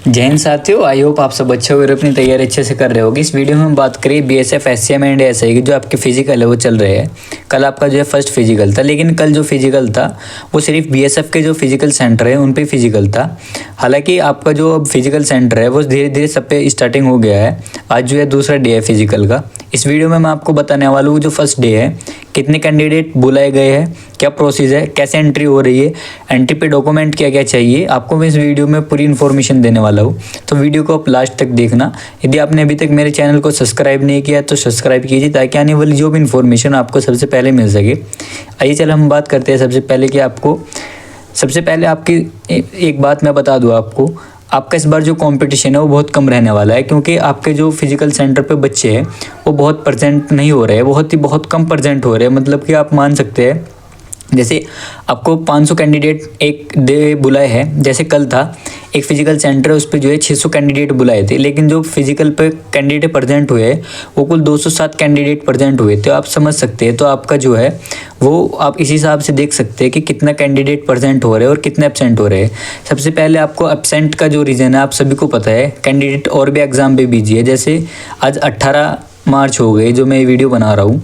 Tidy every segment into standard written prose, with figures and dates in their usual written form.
जय हिंद साथियों, I hope आप सब अच्छे हो और अपनी तैयारी अच्छे से कर रहे होगे। इस वीडियो में हम बात करें बीएसएफ एससीएम एंड एसआई की जो आपके फिजिकल है वो चल रहे हैं। कल आपका जो है फर्स्ट फिजिकल था, लेकिन कल जो फिजिकल था वो सिर्फ बीएसएफ के जो फिजिकल सेंटर है उन पे फिजिकल था। हालांकि आपका जो अब फिजिकल सेंटर है वो धीरे धीरे सब पे स्टार्टिंग हो गया है। आज जो है दूसरा डे है फिजिकल का। इस वीडियो में मैं आपको बताने वाला हूँ जो फर्स्ट डे है, कितने कैंडिडेट बुलाए गए हैं, क्या प्रोसेस है, कैसे एंट्री हो रही है, एंट्री पे डॉक्यूमेंट क्या क्या चाहिए, आपको मैं इस वीडियो में पूरी इन्फॉर्मेशन देने वाला हूँ। तो वीडियो को आप लास्ट तक देखना। यदि आपने अभी तक मेरे चैनल को सब्सक्राइब नहीं किया तो सब्सक्राइब कीजिए, ताकि आने वाली जो भी इन्फॉर्मेशन आपको सबसे पहले मिल सके। आइए चलो हम बात करते हैं सबसे पहले कि सबसे पहले आपकी एक बात मैं बता दूँ आपका इस बार जो कंपटीशन है वो बहुत कम रहने वाला है, क्योंकि आपके जो फिजिकल सेंटर पे बच्चे हैं वो बहुत प्रेजेंट नहीं हो रहे हैं, बहुत कम प्रेजेंट हो रहे हैं। मतलब कि आप मान सकते हैं जैसे आपको 500 कैंडिडेट एक डे बुलाए हैं। जैसे कल था एक फिजिकल सेंटर है, उस पर जो है 600 कैंडिडेट बुलाए थे, लेकिन जो फिजिकल पे कैंडिडेट प्रेजेंट हुए वो कुल 207 कैंडिडेट प्रेजेंट हुए। तो आप समझ सकते हैं, तो आपका जो है वो आप इसी हिसाब से देख सकते हैं कि कितना कैंडिडेट प्रेजेंट हो रहे हैं और कितने एब्सेंट हो रहे हैं। सबसे पहले आपको एब्सेंट का जो रीज़न है आप सभी को पता है, कैंडिडेट और भी एग्ज़ाम पे बिजी है। जैसे आज 18 मार्च हो गए जो मैं ये वीडियो बना रहा हूँ,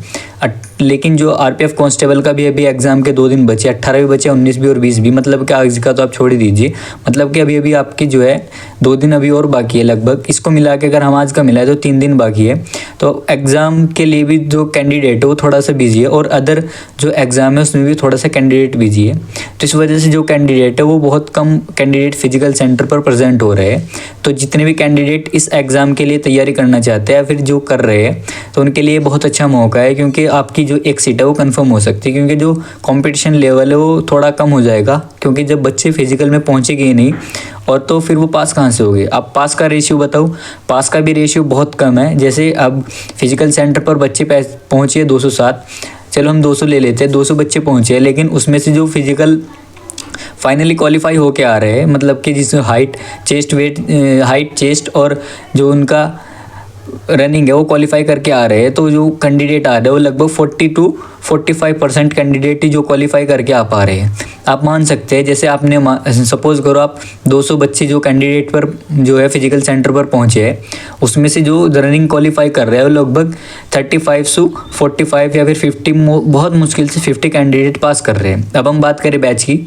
लेकिन जो आरपीएफ कांस्टेबल का भी अभी एग्ज़ाम के 2 दिन बचे, 18 भी बचे, 19 भी और 20 भी। मतलब कि आज का तो आप छोड़ ही दीजिए, मतलब कि अभी आपकी जो है 2 दिन अभी और बाकी है लगभग। इसको मिला के अगर हम आज का मिला है तो 3 दिन बाकी है। तो एग्ज़ाम के लिए भी जो कैंडिडेट है वो थोड़ा सा बिजी है, और अदर जो एग्ज़ाम है उसमें भी थोड़ा सा कैंडिडेट बिजी है। तो इस वजह से जो कैंडिडेट है वो बहुत कम कैंडिडेट फिजिकल सेंटर पर प्रेजेंट हो रहे हैं। तो जितने भी कैंडिडेट इस एग्ज़ाम के लिए तैयारी करना चाहते हैं या फिर जो कर रहे हैं, तो उनके लिए बहुत अच्छा मौका है, क्योंकि आपकी जो एक सीट है वो कंफर्म हो सकती है। क्योंकि जो कंपटीशन लेवल है वो थोड़ा कम हो जाएगा, क्योंकि जब बच्चे फिजिकल में पहुंचेंगे ही नहीं और तो फिर वो पास कहाँ से होंगे। अब पास का रेशियो बताऊँ, पास का भी रेशियो बहुत कम है। जैसे अब फिजिकल सेंटर पर बच्चे पहुँचे 207, चलो हम 200 ले लेते हैं, 200 बच्चे पहुँचे, लेकिन उसमें से जो फिजिकल फाइनली क्वालिफाई होके आ रहे हैं, मतलब कि जिस हाइट चेस्ट और जो उनका रनिंग है वो क्वालिफाई करके आ रहे हैं, तो जो कैंडिडेट आ रहे हैं वो लगभग 40 to 45% कैंडिडेट ही जो क्वालिफाई करके आ पा रहे हैं। आप मान सकते हैं, जैसे आपने सपोज करो आप 200 बच्चे जो कैंडिडेट पर जो है फिजिकल सेंटर पर पहुंचे हैं, उसमें से जो रनिंग क्वालिफाई कर रहे हैं वो लगभग 35 से 45 या फिर 50, बहुत मुश्किल से 50 कैंडिडेट पास कर रहे हैं। अब हम बात करें बैच की,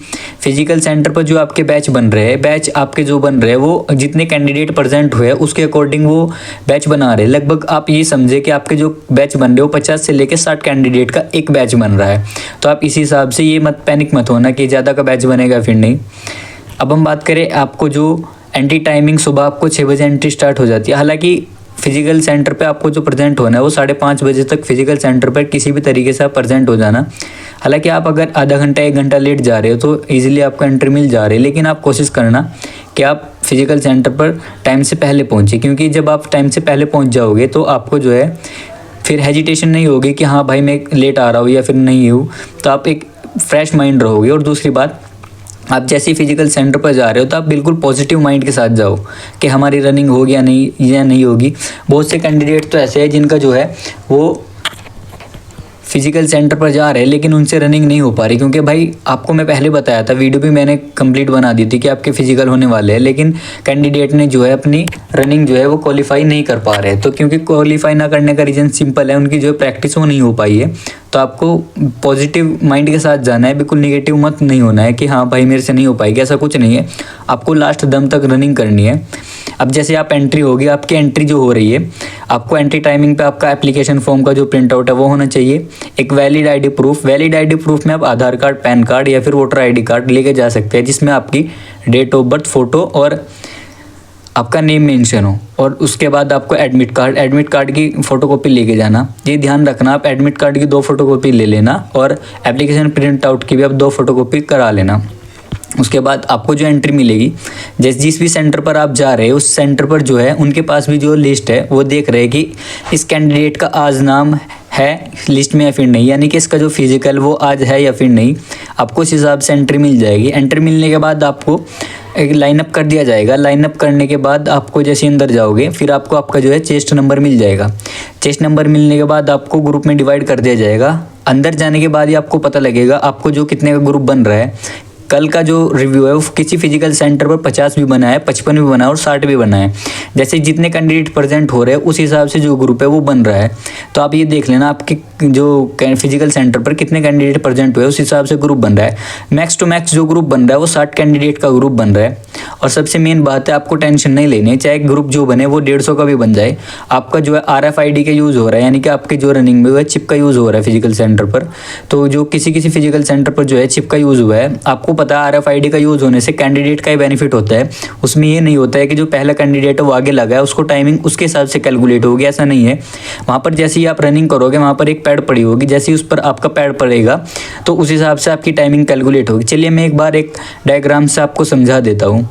फिजिकल सेंटर पर जो आपके बैच बन रहे हैं, बैच आपके जो बन रहे हैं वो जितने कैंडिडेट प्रेजेंट हुए उसके अकॉर्डिंग वो बैच बना रहे हैं। लगभग आप ये समझे कि आपके जो बैच बन रहे हो 50 से लेकर 60 कैंडिडेट का एक बैच बन रहा है। तो आप इसी हिसाब से ये पैनिक मत होना कि ज़्यादा का बैच बनेगा फिर नहीं। अब हम बात करें आपको जो एंट्री टाइमिंग, सुबह आपको 6 बजे एंट्री स्टार्ट हो जाती है। हालांकि फिजिकल सेंटर पे आपको जो प्रेजेंट होना है वो 5:30 बजे तक फिजिकल सेंटर पर किसी भी तरीके से आप प्रेजेंट हो जाना। हालांकि आप अगर आधा घंटा 1 घंटा लेट जा रहे हो तो ईजिली आपको एंट्री मिल जा रही है, लेकिन आप कोशिश करना कि आप फिजिकल सेंटर पर टाइम से पहले पहुँचे, क्योंकि जब आप टाइम से पहले पहुँच जाओगे तो आपको जो है फिर हेजिटेशन नहीं होगी कि हाँ भाई मैं लेट आ रहा हूँ या फिर नहीं हूँ। तो आप एक फ्रेश माइंड रहोगे। और दूसरी बात, आप जैसे ही फिजिकल सेंटर पर जा रहे हो तो आप बिल्कुल पॉजिटिव माइंड के साथ जाओ कि हमारी रनिंग होगी या नहीं होगी। बहुत से कैंडिडेट तो ऐसे हैं जिनका जो है वो फिजिकल सेंटर पर जा रहे हैं लेकिन उनसे रनिंग नहीं हो पा रही, क्योंकि भाई आपको मैं पहले बताया था, वीडियो भी मैंने कंप्लीट बना दी थी कि आपके फिजिकल होने वाले हैं, लेकिन कैंडिडेट ने जो है अपनी रनिंग जो है वो क्वालिफाई नहीं कर पा रहे। तो क्योंकि क्वालिफाई ना करने का रीज़न सिंपल है, उनकी जो है प्रैक्टिस वो नहीं हो पाई है। तो आपको पॉजिटिव माइंड के साथ जाना है, बिल्कुल निगेटिव मत नहीं होना है कि हाँ भाई मेरे से नहीं हो पाएगी, ऐसा कुछ नहीं है। आपको लास्ट दम तक रनिंग करनी है। अब जैसे आप एंट्री होगी, आपकी एंट्री जो हो रही है, आपको एंट्री टाइमिंग पे आपका एप्लीकेशन फॉर्म का जो प्रिंट आउट है वो होना चाहिए। एक वैलिड आईडी प्रूफ में आप आधार कार्ड, पैन कार्ड या फिर वोटर आईडी कार्ड लेके जा सकते हैं, जिसमें आपकी डेट ऑफ बर्थ, फोटो और आपका नेम मेंशन हो। और उसके बाद आपको एडमिट कार्ड की फ़ोटोकॉपी लेके जाना। ये ध्यान रखना, आप एडमिट कार्ड की 2 फ़ोटोकॉपी ले लेना और एप्लीकेशन प्रिंट आउट की भी आप 2 फ़ोटोकॉपी करा लेना। उसके बाद आपको जो एंट्री मिलेगी, जिस भी सेंटर पर आप जा रहे हैं उस सेंटर पर जो है उनके पास भी जो लिस्ट है वो देख रहे हैं कि इस कैंडिडेट का आज नाम है लिस्ट में या फिर नहीं, यानी कि इसका जो फिजिकल वो आज है या फिर नहीं। आपको इस हिसाब से एंट्री मिल जाएगी। एंट्री मिलने के बाद आपको एक लाइनअप कर दिया जाएगा। लाइनअप करने के बाद आपको जैसे अंदर जाओगे फिर आपको आपका जो है चेस्ट नंबर मिल जाएगा। चेस्ट नंबर मिलने के बाद आपको ग्रुप में डिवाइड कर दिया जाएगा। अंदर जाने के बाद ही आपको पता लगेगा आपको जो कितने का ग्रुप बन रहा है, कल का जो रिव्यू है वो किसी फिजिकल सेंटर पर 50 भी बना है, 55 भी बना है और 60 भी बना है। जैसे जितने कैंडिडेट प्रेजेंट हो रहे हैं उस हिसाब से जो ग्रुप है वो बन रहा है। तो आप ये देख लेना आपके जो फिजिकल सेंटर पर कितने कैंडिडेट प्रेजेंट हुए उस हिसाब से ग्रुप बन रहा है। मैक्स टू मैक्स जो ग्रुप बन रहा है वो 60 कैंडिडेट का ग्रुप बन रहा है। और सबसे मेन बात है, आपको टेंशन नहीं लेनी है, चाहे ग्रुप जो बने वो 150 का भी बन जाए। आपका जो है RFID का यूज़ हो रहा है, यानी कि आपके जो रनिंग में वो चिप का यूज़ हो रहा है फिजिकल सेंटर पर। तो जो किसी किसी फिजिकल सेंटर पर जो है चिप का यूज़ हुआ है, आपको पता है RFID का यूज़ होने से कैंडिडेट का ही बेनिफिट होता है। उसमें ये नहीं होता है कि जो पहला कैंडिडेट है वो आगे लगा है उसको टाइमिंग उसके हिसाब से कैलकुलेट होगी, ऐसा नहीं है। वहाँ पर जैसे ही आप रनिंग करोगे वहाँ पर एक पैड पड़ी होगी, जैसे ही उस पर आपका पैड पड़ेगा तो उस हिसाब से आपकी टाइमिंग कैलकुलेट होगी। चलिए मैं एक बार एक डायग्राम से आपको समझा देता हूँ।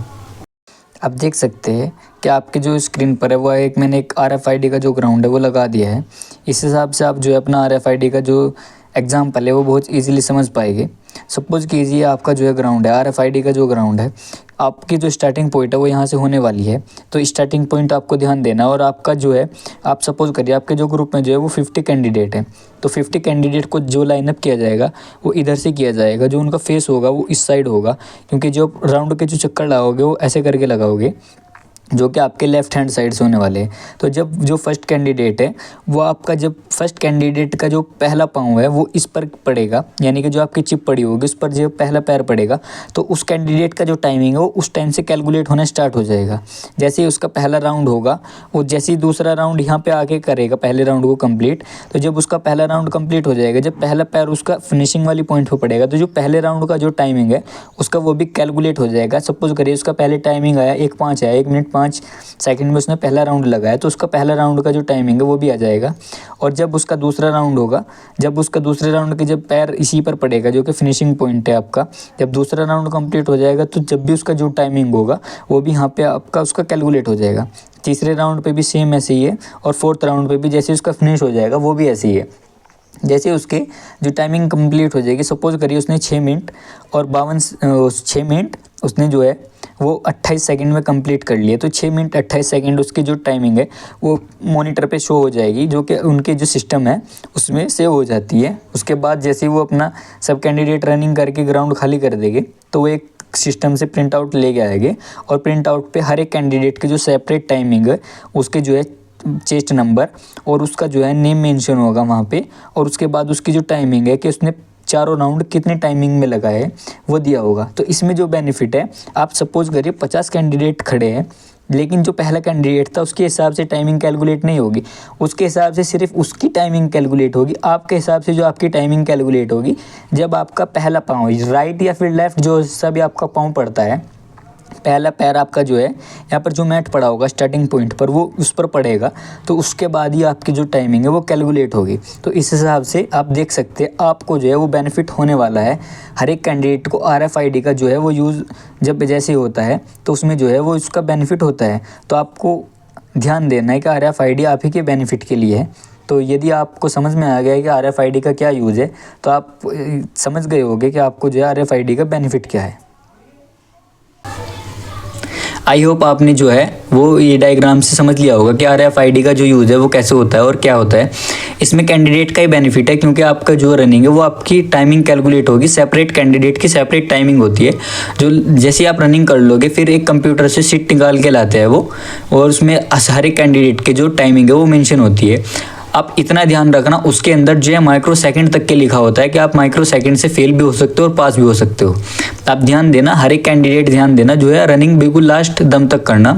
आप देख सकते हैं कि आपके जो स्क्रीन पर है वो मैंने एक RFID का जो ग्राउंड है वो लगा दिया है। इस हिसाब से आप जो है अपना RFID का जो एग्जाम्पल है वो बहुत इजीली समझ पाएंगे। सपोज कीजिए आपका जो है ग्राउंड है, RFID का जो ग्राउंड है, आपकी जो स्टार्टिंग पॉइंट है वो यहाँ से होने वाली है। तो स्टार्टिंग पॉइंट आपको ध्यान देना। और आपका जो है, आप सपोज करिए आपके जो ग्रुप में जो है वो 50 कैंडिडेट है, तो 50 कैंडिडेट को जो लाइनअप किया जाएगा वो इधर से किया जाएगा। जो उनका फेस होगा वो इस साइड होगा, क्योंकि जो राउंड के जो चक्कर लगाओगे वो ऐसे करके लगाओगे जो कि आपके लेफ्ट हैंड साइड से होने वाले हैं। तो जब जो फर्स्ट कैंडिडेट है वो आपका, जब फर्स्ट कैंडिडेट का जो पहला पाँव है वो इस पर पड़ेगा, यानी कि जो आपकी चिप पड़ी होगी उस पर जो पहला पैर पड़ेगा, तो उस कैंडिडेट का जो टाइमिंग है वो उस टाइम से कैलकुलेट होना स्टार्ट हो जाएगा। जैसे ही उसका पहला राउंड होगा वो जैसे ही दूसरा राउंड यहाँ पे आके करेगा पहले राउंड को कंप्लीट, तो जब उसका पहला राउंड कंप्लीट हो जाएगा, जब पहला पैर उसका फिनिशिंग वाली पॉइंट पर पड़ेगा, तो जो पहले राउंड का जो टाइमिंग है उसका वो भी कैलकुलेट हो जाएगा। सपोज करिए उसका पहले टाइमिंग आया 1:05 आया, 1 मिनट 5 सेकंड में उसने पहला राउंड लगाया, तो उसका पहला राउंड का जो टाइमिंग है वो भी आ जाएगा। और जब उसका दूसरा राउंड होगा, जब उसका दूसरे राउंड के जब पैर इसी पर पड़ेगा जो कि फिनिशिंग पॉइंट है आपका, जब दूसरा राउंड कंप्लीट हो जाएगा तो जब भी उसका जो टाइमिंग होगा वो भी यहाँ पे आपका उसका कैलकुलेट हो जाएगा। तीसरे राउंड पे भी सेम ऐसे ही है, और फोर्थ राउंड पे भी जैसे उसका फिनिश हो जाएगा वो भी ऐसे ही है। जैसे उसके जो टाइमिंग कंप्लीट हो जाएगी, सपोज करिए उसने 6 मिनट और 6 मिनट उसने जो है वो 28 सेकंड में कंप्लीट कर लिए, तो 6 मिनट 28 सेकंड उसकी जो टाइमिंग है वो मॉनिटर पे शो हो जाएगी, जो कि उनके जो सिस्टम है उसमें सेव हो जाती है। उसके बाद जैसे ही वो अपना सब कैंडिडेट रनिंग करके ग्राउंड खाली कर देंगे तो वो एक सिस्टम से प्रिंट आउट लेके आएंगे, और प्रिंट आउट पे हर एक कैंडिडेट के जो सेपरेट टाइमिंग है उसके जो है चेस्ट नंबर और उसका जो है नेम मेंशन होगा वहाँ पे, और उसके बाद उसकी जो टाइमिंग है कि उसने चारों राउंड कितने टाइमिंग में लगा है वो दिया होगा। तो इसमें जो बेनिफिट है, आप सपोज करिए 50 कैंडिडेट खड़े हैं, लेकिन जो पहला कैंडिडेट था उसके हिसाब से टाइमिंग कैलकुलेट नहीं होगी, उसके हिसाब से सिर्फ उसकी टाइमिंग कैलकुलेट होगी। आपके हिसाब से जो आपकी टाइमिंग कैलकुलेट होगी जब आपका पहला पाँव राइट या फिर लेफ्ट जो हिस्सा भी आपका पाँव पड़ता है, पहला पैर आपका जो है यहाँ पर जो मैट पड़ा होगा स्टार्टिंग पॉइंट पर वो उस पर पड़ेगा, तो उसके बाद ही आपकी जो टाइमिंग है वो कैलकुलेट होगी। तो इस हिसाब से आप देख सकते हैं आपको जो है वो बेनिफिट होने वाला है। हर एक कैंडिडेट को RFID का जो है वो यूज़ जब जैसे होता है तो उसमें जो है वो उसका बेनिफिट होता है। तो आपको ध्यान देना है कि RFID आप ही के बेनिफिट के लिए है। तो यदि आपको समझ में आ गया है कि RFID का क्या यूज़ है तो आप समझ गए होंगे कि आपको जो है RFID का बेनिफिट क्या है। आई होप आपने जो है वो ये डायग्राम से समझ लिया होगा कि RFID का जो यूज़ है वो कैसे होता है और क्या होता है। इसमें कैंडिडेट का ही बेनिफिट है, क्योंकि आपका जो रनिंग है वो आपकी टाइमिंग कैलकुलेट होगी। सेपरेट कैंडिडेट की सेपरेट टाइमिंग होती है, जो जैसे आप रनिंग कर लोगे फिर एक कंप्यूटर से शीट निकाल के लाते हैं वो, और उसमें हर एक कैंडिडेट की जो टाइमिंग है वो मेंशन होती है। आप इतना ध्यान रखना, उसके अंदर जो है माइक्रो सेकंड तक के लिखा होता है कि आप माइक्रो सेकंड से फेल भी हो सकते हो और पास भी हो सकते हो। आप ध्यान देना, हर एक कैंडिडेट ध्यान देना जो है रनिंग बिल्कुल लास्ट दम तक करना,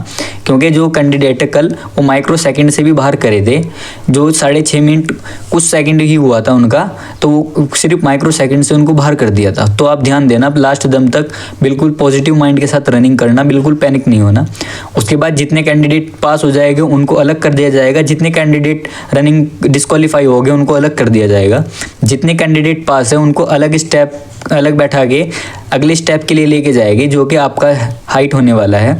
क्योंकि जो कैंडिडेट है कल वो माइक्रो सेकंड से भी बाहर करे थे, जो 6.5 मिनट कुछ सेकंड ही हुआ था उनका, तो वो सिर्फ माइक्रो सेकंड से उनको बाहर कर दिया था। तो आप ध्यान देना, लास्ट दम तक बिल्कुल पॉजिटिव माइंड के साथ रनिंग करना, बिल्कुल पैनिक नहीं होना। उसके बाद जितने कैंडिडेट पास हो जाएंगे उनको अलग कर दिया जाएगा, जितने कैंडिडेट रनिंग डिस्क्वालीफाई हो गए उनको अलग कर दिया जाएगा। जितने कैंडिडेट पास है उनको अलग बैठा के अगले स्टेप के लिए लेके जाएगी, जो कि आपका हाइट होने वाला है।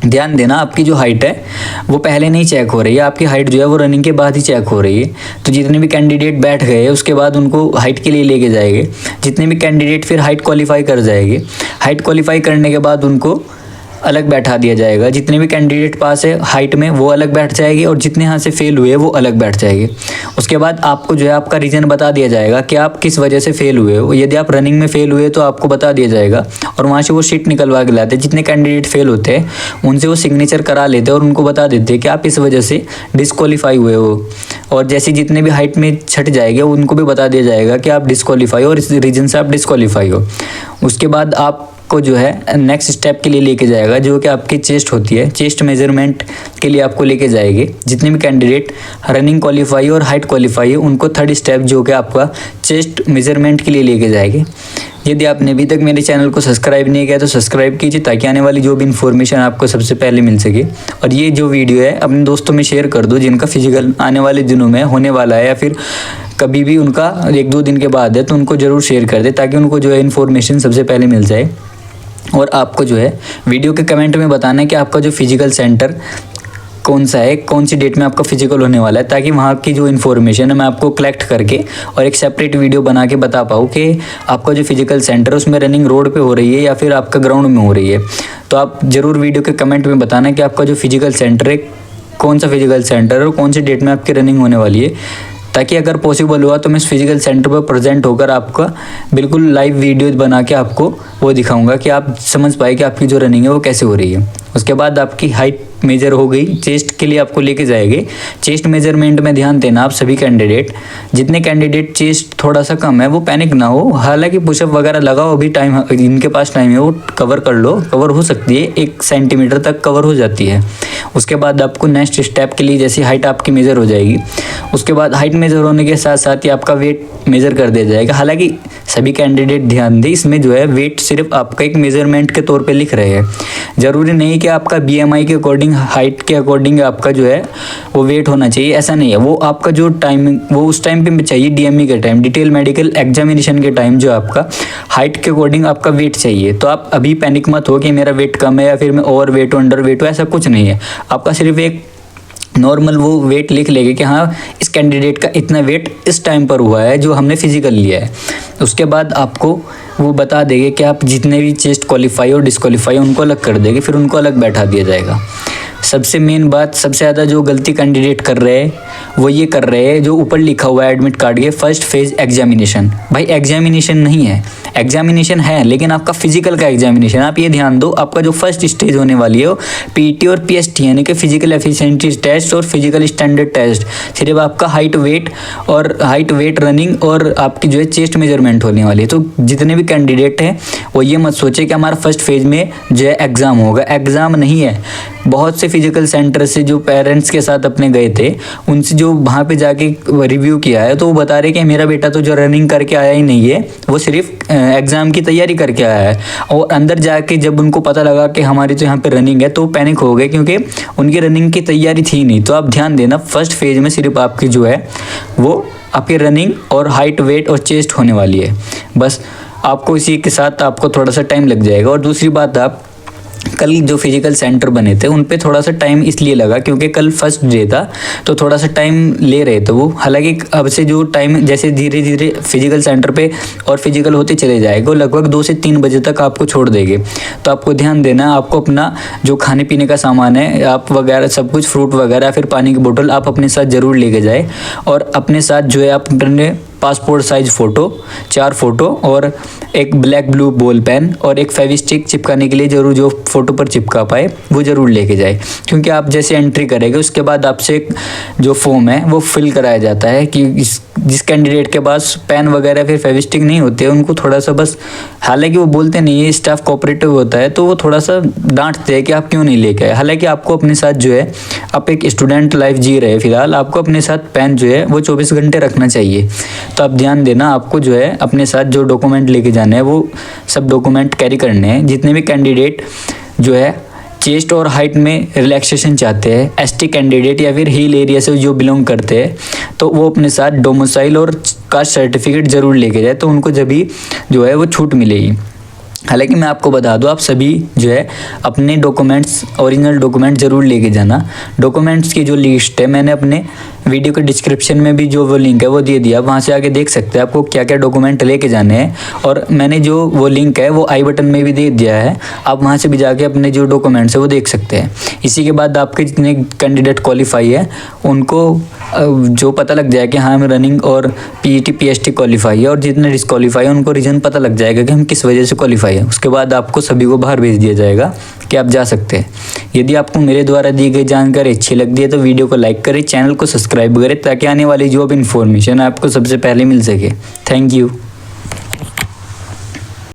ध्यान देना, आपकी जो हाइट है वो पहले नहीं चेक हो रही है, आपकी हाइट जो है वो रनिंग के बाद ही चेक हो रही है। तो जितने भी कैंडिडेट बैठ गए उसके बाद उनको हाइट के लिए लेके जाएंगे। जितने भी कैंडिडेट फिर हाइट क्वालिफाई कर जाएंगे, हाइट क्वालिफाई करने के बाद उनको अलग बैठा दिया जाएगा। जितने भी कैंडिडेट पास है हाइट में वो अलग बैठ जाएगी और जितने यहाँ से फेल हुए वो अलग बैठ जाएंगे। उसके बाद आपको जो है आपका रीज़न बता दिया जाएगा कि आप किस वजह से फेल हुए हो। यदि आप रनिंग में फेल हुए तो आपको बता दिया जाएगा और वहाँ से वो शीट निकलवा के लाते हैं। जितने कैंडिडेट फेल होते हैं उनसे वो सिग्नेचर करा लेते हैं और उनको बता देते हैं कि आप इस वजह से डिस्क्वालीफाई हुए हो। और जैसे जितने भी हाइट में छट जाएंगे उनको भी बता दिया जाएगा कि आप डिस्क्वालीफाई हो और इस रीजन से आप डिस्क्वालीफाई हो। उसके बाद आपको जो है नेक्स्ट स्टेप के लिए लेके जाएगा, जो कि आपकी चेस्ट होती है। चेस्ट मेजरमेंट के लिए आपको लेके जाएंगे। जितने भी कैंडिडेट रनिंग क्वालिफाई और हाइट क्वालिफाई है उनको थर्ड स्टेप जो कि आपका चेस्ट मेजरमेंट के लिए लेके जाएंगे। यदि आपने अभी तक मेरे चैनल को सब्सक्राइब नहीं किया तो सब्सक्राइब कीजिए ताकि आने वाली जो भी इन्फॉर्मेशन आपको सबसे पहले मिल सके। और ये जो वीडियो है अपने दोस्तों में शेयर कर दो जिनका फिजिकल आने वाले दिनों में होने वाला है या फिर कभी भी उनका 1-2 दिन के बाद है, तो उनको ज़रूर शेयर कर दे ताकि उनको जो है इन्फॉर्मेशन सबसे पहले मिल जाए। और आपको जो है वीडियो के कमेंट में बताना है कि आपका जो फिजिकल सेंटर कौन सा है, कौन सी डेट में आपका फिजिकल होने वाला है, ताकि वहाँ की जो इन्फॉर्मेशन है मैं आपको कलेक्ट करके और एक सेपरेट वीडियो बना के बता पाऊँ कि आपका जो फिजिकल सेंटर है उसमें रनिंग रोड पे हो रही है या फिर आपका ग्राउंड में हो रही है। तो आप ज़रूर वीडियो के कमेंट में बताना कि आपका जो फिजिकल सेंटर है कौन सा फिजिकल सेंटर है और कौन सी डेट में आपकी रनिंग होने वाली है, ताकि अगर पॉसिबल हुआ तो मैं इस फिजिकल सेंटर पर प्रेजेंट होकर आपका बिल्कुल लाइव वीडियो बना के आपको वो दिखाऊंगा कि आप समझ पाए कि आपकी जो रनिंग है वो कैसे हो रही है। उसके बाद आपकी हाइट मेजर हो गई। चेस्ट के लिए आपको लेके जाएंगे। चेस्ट मेजरमेंट में ध्यान देना आप सभी कैंडिडेट। जितने कैंडिडेट चेस्ट थोड़ा सा कम है वो पैनिक ना हो। हालांकि पुशअप वगैरह लगाओ, अभी टाइम इनके पास टाइम है, वो कवर कर लो। कवर हो सकती है, 1 सेंटीमीटर तक कवर हो जाती है। उसके बाद आपको नेक्स्ट स्टेप के लिए जैसे हाइट आपकी मेजर हो जाएगी, उसके बाद हाइट मेजर होने के साथ साथ ही आपका वेट मेजर कर दिया जाएगा। हालांकि सभी कैंडिडेट ध्यान दें, इसमें जो है वेट सिर्फ आपका एक मेजरमेंट के तौर पे लिख रहे हैं। ज़रूरी नहीं कि आपका BMI के अकॉर्डिंग, हाइट के अकॉर्डिंग आपका जो है वो वेट होना चाहिए, ऐसा नहीं है। वो आपका जो टाइमिंग वो उस टाइम पे चाहिए, DME के टाइम, डिटेल मेडिकल एग्जामिनेशन के टाइम जो आपका हाइट के अकॉर्डिंग आपका वेट चाहिए। तो आप अभी पैनिक मत हो कि मेरा वेट कम है या फिर मैं ओवर वेट हूँ, अंडर वेट हूँ, ऐसा कुछ नहीं है। आपका सिर्फ एक नॉर्मल वो वेट लिख लेंगे कि हाँ इस कैंडिडेट का इतना वेट इस टाइम पर हुआ है जो हमने फिजिकल लिया है। उसके बाद आपको वो बता देंगे कि आप जितने भी चेस्ट क्वालिफाई और डिस्क्वालीफाई उनको अलग कर देंगे, फिर उनको अलग बैठा दिया जाएगा। सबसे मेन बात, सबसे ज़्यादा जो गलती कैंडिडेट कर रहे हैं वो ये कर रहे हैं जो ऊपर लिखा हुआ है एडमिट कार्ड के फर्स्ट फेज एग्जामिनेशन। भाई एग्जामिनेशन नहीं है, एग्जामिनेशन है लेकिन आपका फिजिकल का एग्जामिनेशन। आप ये ध्यान दो, आपका जो फर्स्ट स्टेज होने वाली है वो PET और PST यानी कि फिजिकल एफिशिएंसी टेस्ट और फिजिकल स्टैंडर्ड टेस्ट। सिर्फ आपका हाइट वेट रनिंग और आपकी जो है चेस्ट मेजरमेंट होने वाली है। तो जितने भी कैंडिडेट हैं वो ये मत सोचे कि हमारा फर्स्ट फेज में जो है एग्ज़ाम होगा, एग्ज़ाम नहीं है। बहुत से फिजिकल सेंटर से जो पेरेंट्स के साथ अपने गए थे उनसे जो वहाँ पे जाके रिव्यू किया है तो वो बता रहे कि मेरा बेटा तो जो रनिंग करके आया ही नहीं है, वो सिर्फ एग्ज़ाम की तैयारी करके आया है। और अंदर जाके जब उनको पता लगा कि हमारी तो यहाँ पे रनिंग है तो पैनिक हो गए क्योंकि उनकी रनिंग की तैयारी थी नहीं। तो आप ध्यान देना, फर्स्ट फेज में सिर्फ आपकी जो है वो आपकी रनिंग और हाइट वेट और चेस्ट होने वाली है। बस आपको इसी के साथ आपको थोड़ा सा टाइम लग जाएगा। और दूसरी बात, आप कल जो फिजिकल सेंटर बने थे उन पे थोड़ा सा टाइम इसलिए लगा क्योंकि कल फर्स्ट डे था तो थोड़ा सा टाइम ले रहे थे वो। हालांकि अब से जो टाइम जैसे धीरे धीरे फिजिकल सेंटर पे और फिजिकल होते चले जाएगा, लगभग 2 से 3 बजे तक आपको छोड़ देंगे। तो आपको ध्यान देना, आपको अपना जो खाने पीने का सामान है आप वगैरह सब कुछ, फ्रूट वगैरह फिर पानी की बोतल आप अपने साथ ज़रूर लेके जाए। और अपने साथ जो है आप अपने पासपोर्ट साइज फ़ोटो, 4 फ़ोटो और एक ब्लैक ब्लू बॉल पेन और एक फेविस्टिक चिपकाने के लिए ज़रूर जो फ़ोटो पर चिपका पाए वो ज़रूर लेके जाए। क्योंकि आप जैसे एंट्री करेंगे उसके बाद आपसे एक जो फॉर्म है वो फिल कराया जाता है कि जिस कैंडिडेट के पास पेन वगैरह फिर फेविस्टिक नहीं होते उनको थोड़ा सा बस, हालांकि वो बोलते नहीं है, स्टाफ कोऑपरेटिव होता है तो वो थोड़ा सा डांटते हैं कि आप क्यों नहीं लेके आए। हालांकि आपको अपने साथ जो है, आप एक स्टूडेंट लाइफ जी रहे हैं फिलहाल, आपको अपने साथ पेन जो है वो 24 घंटे रखना चाहिए। तो आप ध्यान देना, आपको जो है अपने साथ जो डॉक्यूमेंट लेके जाने हैं वो सब डॉक्यूमेंट कैरी करने हैं। जितने भी कैंडिडेट जो है चेस्ट और हाइट में रिलैक्सेशन चाहते हैं, ST कैंडिडेट या फिर हिल एरिया से जो बिलोंग करते हैं, तो वो अपने साथ डोमिसाइल और कास्ट सर्टिफिकेट ज़रूर लेके जाए, तो उनको जब भी जो है वो छूट मिलेगी। हालांकि मैं आपको बता दूं, आप सभी जो है अपने डॉक्यूमेंट्स, ओरिजिनल डॉक्यूमेंट ज़रूर लेके जाना। डॉक्यूमेंट्स की जो लिस्ट है मैंने अपने वीडियो के डिस्क्रिप्शन में भी जो वो लिंक है वो दे दिया, वहाँ से आके देख सकते हैं आपको क्या क्या डॉक्यूमेंट लेके जाने हैं। और मैंने जो वो लिंक है वो आई बटन में भी दे दिया है, आप वहाँ से भी जाके अपने जो डॉक्यूमेंट्स है वो देख सकते हैं। इसी के बाद आपके जितने कैंडिडेट क्वालिफाई है उनको जो पता लग जाए कि हाँ हम रनिंग और पीईटी पीएसटी क्वालिफाई है, और जितने डिसक्वालीफाई है उनको रीज़न पता लग जाएगा कि हम किस वजह से क्वालिफाई है। उसके बाद आपको सभी को बाहर भेज दिया जाएगा कि आप जा सकते हैं। यदि आपको मेरे द्वारा दी गई जानकारी अच्छी लगती है तो वीडियो को लाइक करें, चैनल को सब्सक्राइब करें, ताकि आने वाली जॉब इन्फॉर्मेशन आपको सबसे पहले मिल सके। Thank you.